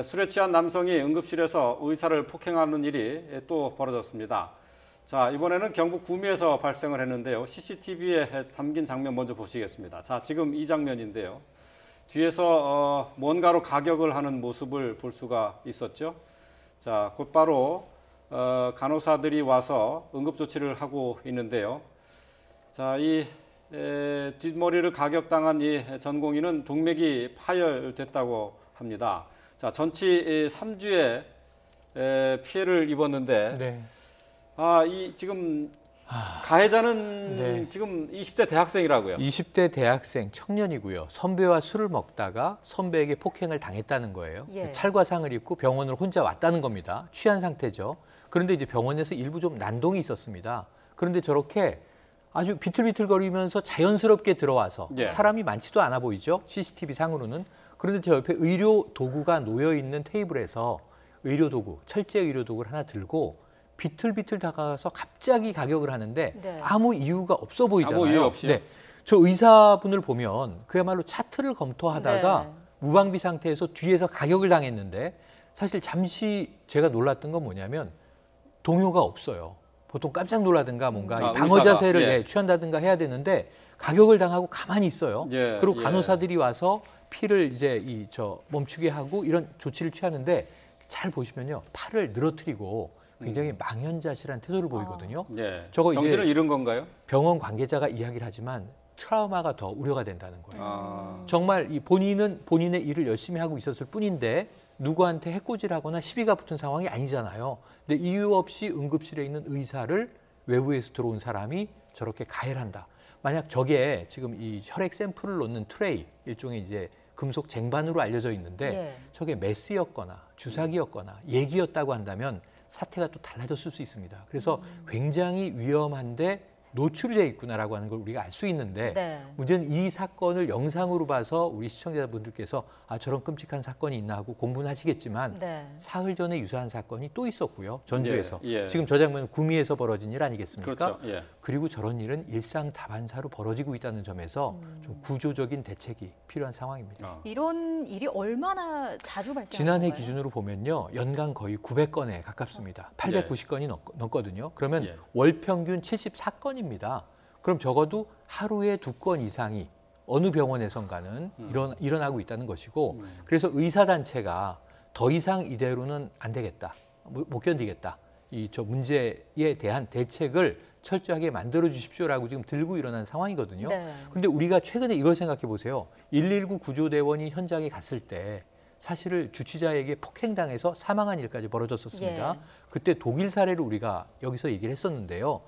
술에 취한 남성이 응급실에서 의사를 폭행하는 일이 또 벌어졌습니다. 자, 이번에는 경북 구미에서 발생을 했는데요. CCTV에 담긴 장면 먼저 보시겠습니다. 자, 지금 이 장면인데요. 뒤에서 뭔가로 가격을 하는 모습을 볼 수가 있었죠. 자, 곧바로 간호사들이 와서 응급조치를 하고 있는데요. 자, 이 뒷머리를 가격당한 이 전공의는 동맥이 파열됐다고 합니다. 자, 전치 3주에 피해를 입었는데, 네. 지금 가해자는 네. 지금 20대 대학생이라고요. 20대 대학생 청년이고요. 선배와 술을 먹다가 선배에게 폭행을 당했다는 거예요. 예. 찰과상을 입고 병원을 혼자 왔다는 겁니다. 취한 상태죠. 그런데 이제 병원에서 일부 좀 난동이 있었습니다. 그런데 저렇게 아주 비틀비틀거리면서 자연스럽게 들어와서 예. 사람이 많지도 않아 보이죠. CCTV 상으로는. 그런데 저 옆에 의료 도구가 놓여 있는 테이블에서 의료 도구, 철제 의료 도구를 하나 들고 비틀비틀 다가가서 갑자기 가격을 하는데 네. 아무 이유가 없어 보이잖아요. 아무 이유 없이요? 네. 저 의사분을 보면 그야말로 차트를 검토하다가 네. 무방비 상태에서 뒤에서 가격을 당했는데 사실 잠시 제가 놀랐던 건 뭐냐면 동요가 없어요. 보통 깜짝 놀라든가 뭔가 이 방어 의사가, 자세를 예. 취한다든가 해야 되는데 가격을 당하고 가만히 있어요. 예, 그리고 예. 간호사들이 와서 피를 이제 멈추게 하고 이런 조치를 취하는데 잘 보시면요. 팔을 늘어뜨리고 굉장히 망연자실한 태도를 보이거든요. 예. 저거 정신을 이제 잃은 건가요? 병원 관계자가 이야기를 하지만 트라우마가 더 우려가 된다는 거예요. 아, 정말 이 본인은 본인의 일을 열심히 하고 있었을 뿐인데 누구한테 해코지하거나 시비가 붙은 상황이 아니잖아요. 근데 이유 없이 응급실에 있는 의사를 외부에서 들어온 사람이 저렇게 가해를 한다. 만약 저게 지금 이 혈액 샘플을 놓는 트레이, 일종의 이제 금속 쟁반으로 알려져 있는데 예. 저게 메스였거나 주사기였거나 얘기였다고 한다면 사태가 또 달라졌을 수 있습니다. 그래서 굉장히 위험한데 노출이 돼 있구나라고 하는 걸 우리가 알 수 있는데 네. 문제는 이 사건을 영상으로 봐서 우리 시청자분들께서 저런 끔찍한 사건이 있나 하고 공부는 하시겠지만 네. 사흘 전에 유사한 사건이 또 있었고요. 전주에서. 예, 예. 지금 저 장면은 구미에서 벌어진 일 아니겠습니까? 그렇죠. 예. 그리고 저런 일은 일상다반사로 벌어지고 있다는 점에서 좀 구조적인 대책이 필요한 상황입니다. 이런 일이 얼마나 자주 발생하는 지난해 건가요? 기준으로 보면요. 연간 거의 900건에 가깝습니다. 890건이 넘거든요. 그러면 예. 월 평균 74건입니다. 그럼 적어도 하루에 2건 이상이 어느 병원에선가는 일어나고 있다는 것이고 그래서 의사단체가 더 이상 이대로는 안 되겠다. 못 견디겠다. 저 문제에 대한 대책을 철저하게 만들어 주십시오라고 지금 들고 일어난 상황이거든요. 네. 그런데 우리가 최근에 이걸 생각해 보세요. 119 구조대원이 현장에 갔을 때 사실을 주치자에게 폭행당해서 사망한 일까지 벌어졌었습니다. 예. 그때 독일 사례를 우리가 여기서 얘기를 했었는데요.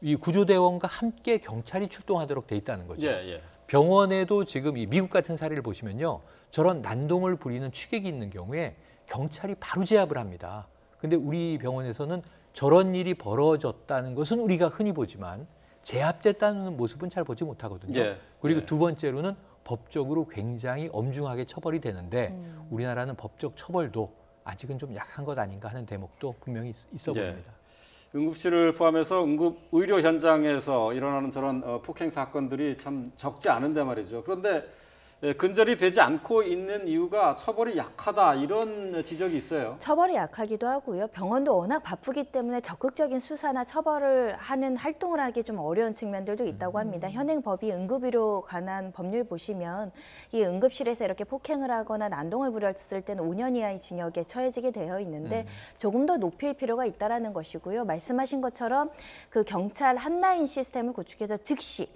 이 구조대원과 함께 경찰이 출동하도록 돼 있다는 거죠. 예, 예. 병원에도 지금 이 미국 같은 사례를 보시면요. 저런 난동을 부리는 취객이 있는 경우에 경찰이 바로 제압을 합니다. 근데 우리 병원에서는 저런 일이 벌어졌다는 것은 우리가 흔히 보지만 제압됐다는 모습은 잘 보지 못하거든요. 예, 그리고 예. 두 번째로는 법적으로 굉장히 엄중하게 처벌이 되는데 우리나라는 법적 처벌도 아직은 좀 약한 것 아닌가 하는 대목도 분명히 있어 예. 보입니다. 응급실을 포함해서 응급 의료 현장에서 일어나는 저런 폭행 사건들이 참 적지 않은데 말이죠. 그런데 근절이 되지 않고 있는 이유가 처벌이 약하다 이런 지적이 있어요. 처벌이 약하기도 하고요. 병원도 워낙 바쁘기 때문에 적극적인 수사나 처벌을 하는 활동을 하기 좀 어려운 측면들도 있다고 합니다. 현행 법이 응급의료 관한 법률 보시면 이 응급실에서 이렇게 폭행을 하거나 난동을 부렸을 때는 5년 이하의 징역에 처해지게 되어 있는데 조금 더 높일 필요가 있다라는 것이고요. 말씀하신 것처럼 그 경찰 한라인 시스템을 구축해서 즉시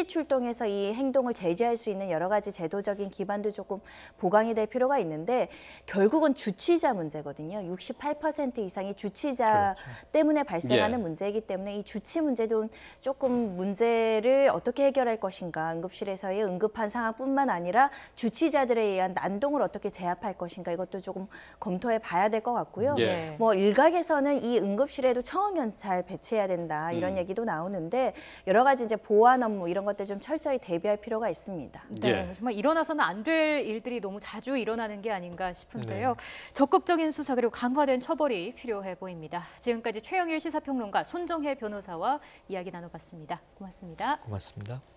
출동해서 이 행동을 제지할 수 있는 여러 가지 제도적인 기반도 조금 보강이 될 필요가 있는데 결국은 주치자 문제거든요. 68% 이상이 주치자 때문에 발생하는 예. 문제이기 때문에 이 주치 문제도 조금 문제를 어떻게 해결할 것인가, 응급실에서의 응급한 상황뿐만 아니라 주치자들에 의한 난동을 어떻게 제압할 것인가 이것도 조금 검토해 봐야 될 것 같고요. 예. 뭐 일각에서는 이 응급실에도 청원경찰 배치해야 된다 이런 얘기도 나오는데 여러 가지 이제 보안 업무 이런 것들 좀 철저히 대비할 필요가 있습니다. 네, 예. 정말 일어나서는 안 될 일들이 너무 자주 일어나는 게 아닌가 싶은데요. 적극적인 수사 그리고 강화된 처벌이 필요해 보입니다. 지금까지 최영일 시사평론가, 손정혜 변호사와 이야기 나눠봤습니다. 고맙습니다. 고맙습니다.